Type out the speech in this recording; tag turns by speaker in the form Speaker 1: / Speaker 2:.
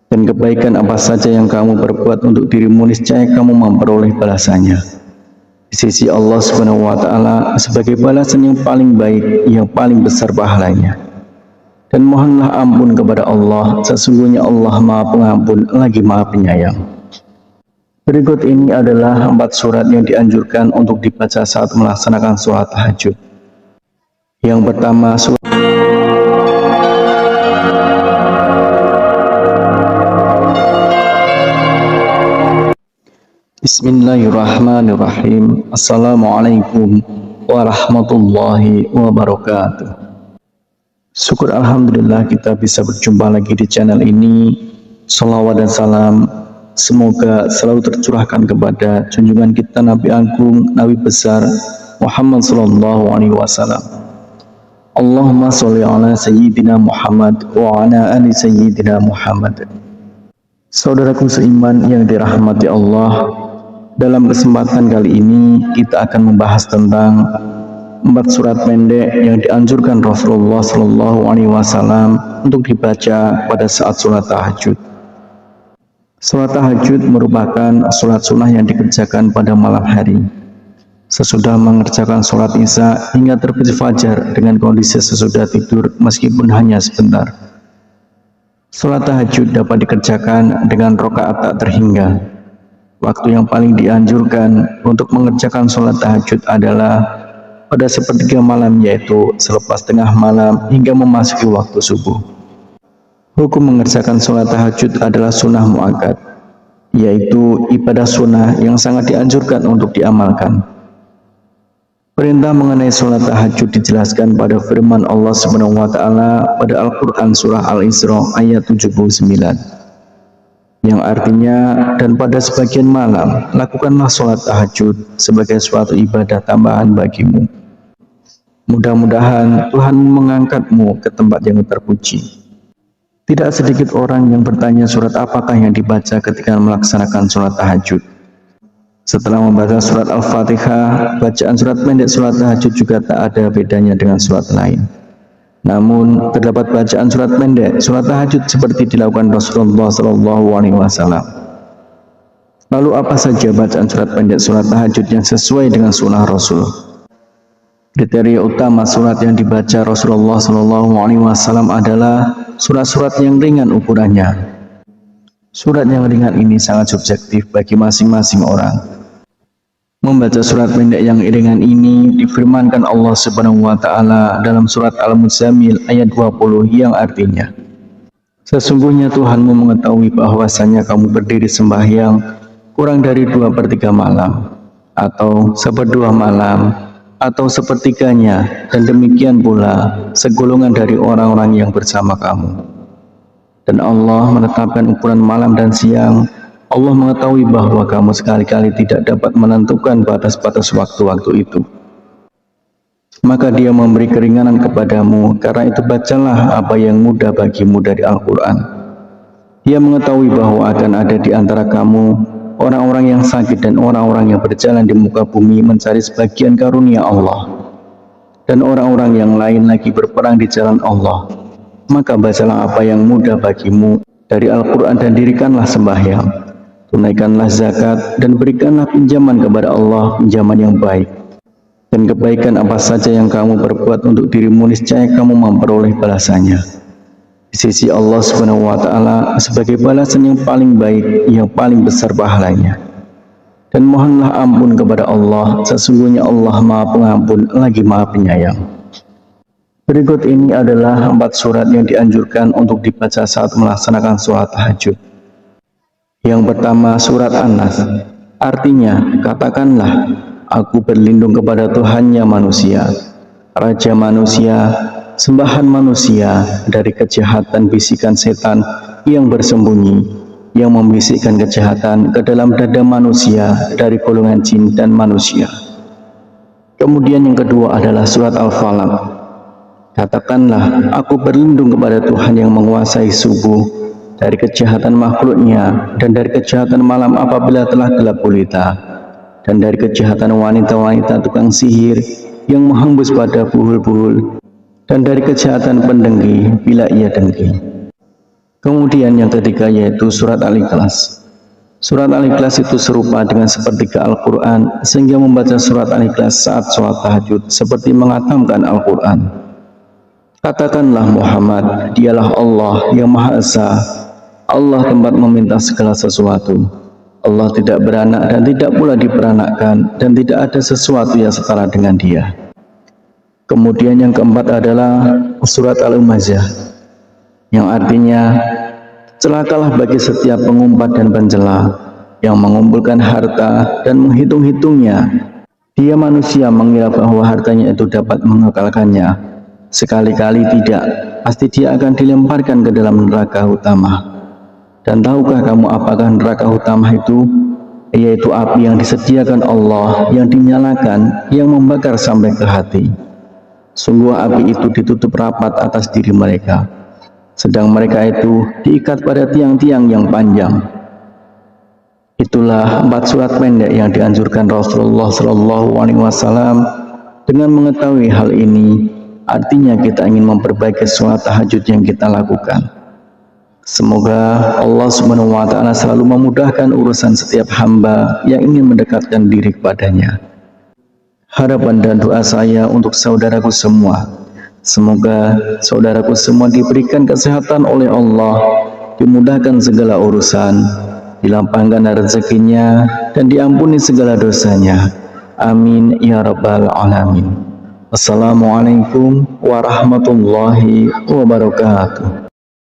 Speaker 1: Dan kebaikan apa saja yang kamu perbuat untuk dirimu, niscaya kamu memperoleh balasannya di sisi Allah Subhanahu wa Ta'ala sebagai balasan yang paling baik, yang paling besar pahalanya. Dan mohonlah ampun kepada Allah, sesungguhnya Allah Maha Pengampun lagi Maha Penyayang. Berikut ini adalah 4 surat yang dianjurkan untuk dibaca saat melaksanakan sholat tahajud. Yang pertama, surat Bismillahirrahmanirrahim. Assalamualaikum warahmatullahi wabarakatuh. Syukur alhamdulillah kita bisa berjumpa lagi di channel ini. Salawat dan salam semoga selalu tercurahkan kepada junjungan kita Nabi Agung, Nabi besar Muhammad sallallahu alaihi wasallam. Allahumma sholli ala sayyidina Muhammad wa ala ali sayyidina Muhammad. Saudaraku seiman yang dirahmati Allah, dalam kesempatan kali ini kita akan membahas tentang 4 surat pendek yang dianjurkan Rasulullah Shallallahu Alaihi Wasallam untuk dibaca pada saat sholat tahajud. Sholat tahajud merupakan sholat sunnah yang dikerjakan pada malam hari, sesudah mengerjakan sholat isya hingga terbit fajar dengan kondisi sesudah tidur meskipun hanya sebentar. Sholat tahajud dapat dikerjakan dengan rakaat tak terhingga. Waktu yang paling dianjurkan untuk mengerjakan sholat tahajud adalah pada sepertiga malam, yaitu selepas tengah malam hingga memasuki waktu subuh. Hukum mengerjakan sholat tahajud adalah sunnah muakkad, yaitu ibadah sunnah yang sangat dianjurkan untuk diamalkan. Perintah mengenai sholat tahajud dijelaskan pada firman Allah Subhanahu wa Ta'ala pada Al-Quran Surah Al-Isra ayat 79. Yang artinya, dan pada sebagian malam lakukanlah sholat tahajud sebagai suatu ibadah tambahan bagimu. Mudah-mudahan Tuhan mengangkatmu ke tempat yang terpuji. Tidak sedikit orang yang bertanya surat apakah yang dibaca ketika melaksanakan sholat tahajud. Setelah membaca surat Al-Fatihah, bacaan surat pendek sholat tahajud juga tak ada bedanya dengan surat lain. Namun, terdapat bacaan surat pendek sholat tahajud seperti dilakukan Rasulullah Shallallahu Alaihi Wasallam. Lalu apa saja bacaan surat pendek sholat tahajud yang sesuai dengan sunnah Rasul? Kriteria utama surat yang dibaca Rasulullah Shallallahu Alaihi Wasallam adalah surat-surat yang ringan ukurannya. Surat yang ringan ini sangat subjektif bagi masing-masing orang. Membaca surat pendek yang ringan ini difirmankan Allah Subhanahu wa Ta'ala dalam surat Al-Muzammil ayat 20 yang artinya, sesungguhnya Tuhanmu mengetahui bahwasanya kamu berdiri sembahyang kurang dari 2/3 malam, atau 1/2 malam, atau sepertiganya, dan demikian pula segolongan dari orang-orang yang bersama kamu. Dan Allah menetapkan ukuran malam dan siang. Allah mengetahui bahwa kamu sekali-kali tidak dapat menentukan batas-batas waktu-waktu itu. Maka Dia memberi keringanan kepadamu, karena itu bacalah apa yang mudah bagimu dari Al-Quran. Dia mengetahui bahwa akan ada di antara kamu orang-orang yang sakit dan orang-orang yang berjalan di muka bumi mencari sebagian karunia Allah, dan orang-orang yang lain lagi berperang di jalan Allah. Maka bacalah apa yang mudah bagimu dari Al-Quran dan dirikanlah sembahyang. Tunaikanlah zakat dan berikanlah pinjaman kepada Allah, pinjaman yang baik. Dan kebaikan apa saja yang kamu perbuat untuk dirimu, niscaya kamu memperoleh balasannya di sisi Allah Subhanahu wa Ta'ala sebagai balasan yang paling baik, yang paling besar pahalanya. Dan mohonlah ampun kepada Allah, sesungguhnya Allah Maha Pengampun lagi Maha Penyayang. Berikut ini adalah 4 surat yang dianjurkan untuk dibaca saat melaksanakan sholat tahajud. Yang pertama, surat An-Nas. Artinya, katakanlah, aku berlindung kepada Tuhannya manusia, Raja manusia, sembahan manusia, dari kejahatan bisikan setan yang bersembunyi, yang membisikkan kejahatan ke dalam dada manusia dari golongan jin dan manusia. Kemudian yang kedua adalah surat Al-Falaq. Katakanlah, aku berlindung kepada Tuhan yang menguasai subuh, dari kejahatan makhluknya, dan dari kejahatan malam apabila telah gelap gulita, dan dari kejahatan wanita-wanita tukang sihir yang menghembus pada buhul-buhul, dan dari kejahatan pendengki bila ia dengki. Kemudian yang ketiga yaitu surat Al-Ikhlas. Surat Al-Ikhlas itu serupa dengan sepertiga Al-Quran, sehingga membaca surat Al-Ikhlas saat sholat tahajud seperti mengatamkan Al-Quran. Katakanlah Muhammad, dialah Allah yang Maha Esa, Allah tempat meminta segala sesuatu. Allah tidak beranak dan tidak pula diperanakkan, dan tidak ada sesuatu yang setara dengan Dia. Kemudian yang keempat adalah surat Al-Humazah, yang artinya celakalah bagi setiap pengumpat dan pencela yang mengumpulkan harta dan menghitung-hitungnya. Dia manusia mengira bahwa hartanya itu dapat mengekalkannya. Sekali-kali tidak, pasti dia akan dilemparkan ke dalam neraka utama. Dan tahukah kamu apakah neraka utama itu? Yaitu api yang disediakan Allah, yang dinyalakan, yang membakar sampai ke hati. Sungguh api itu ditutup rapat atas diri mereka, sedang mereka itu diikat pada tiang-tiang yang panjang. Itulah 4 surat pendek yang dianjurkan Rasulullah SAW. Dengan mengetahui hal ini, artinya kita ingin memperbaiki sholat tahajud yang kita lakukan. Semoga Allah SWT selalu memudahkan urusan setiap hamba yang ingin mendekatkan diri kepadanya. Harapan dan doa saya untuk saudaraku semua, semoga saudaraku semua diberikan kesehatan oleh Allah, dimudahkan segala urusan, dilapangkan rezekinya, dan diampuni segala dosanya. Amin ya rabbal alamin. Wassalamualaikum warahmatullahi wabarakatuh.